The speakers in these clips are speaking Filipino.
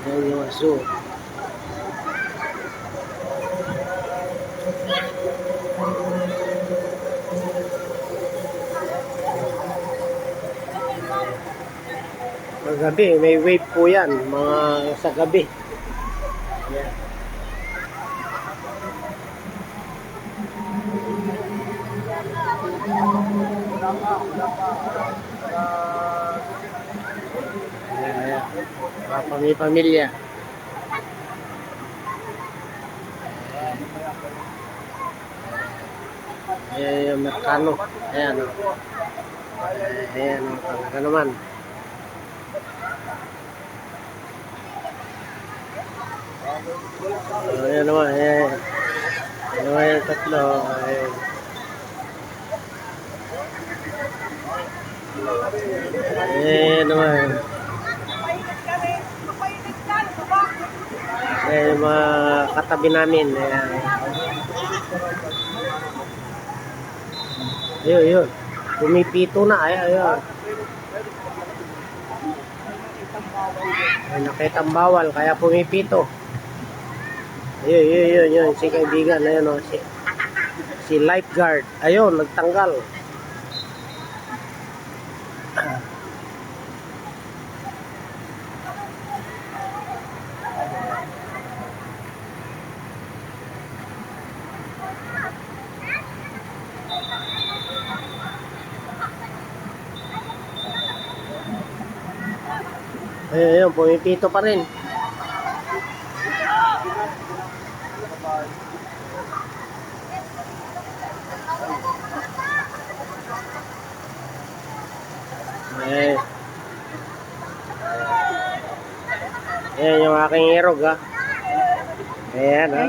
Ayan yung aso. Gabi, may wave po yan, mga sa gabi. Ayan. Ayan, mga pamilya. Ayan yung Mercano. Ayan o. Ayan o, talaga naman. Ayan naman, ayan. Ayan naman yung tatlo. Ayan. Ayan naman. Ayan yung mga katabi namin. Ayan. Ayun, yun. Pumipito na. Ayan, ayun. Ay, nakitang bawal, kaya pumipito. Ayun, yun. Si kaibigan, ayun o. Si lifeguard. Ayun, nagtanggal. Ayun, pumipito pa rin. Ayan. Ayan yung aking irog, ha. Ayan, ha.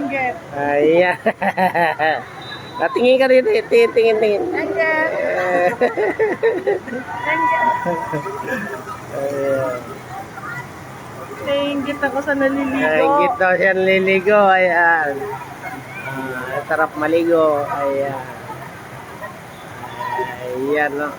Ayan. Tingin ka dito. Tingin. Ayan. Nainggit ako sa naliligo. Nainggit daw siya naliligo. Ayan. Sarap maligo. Ayan. Ayan, no.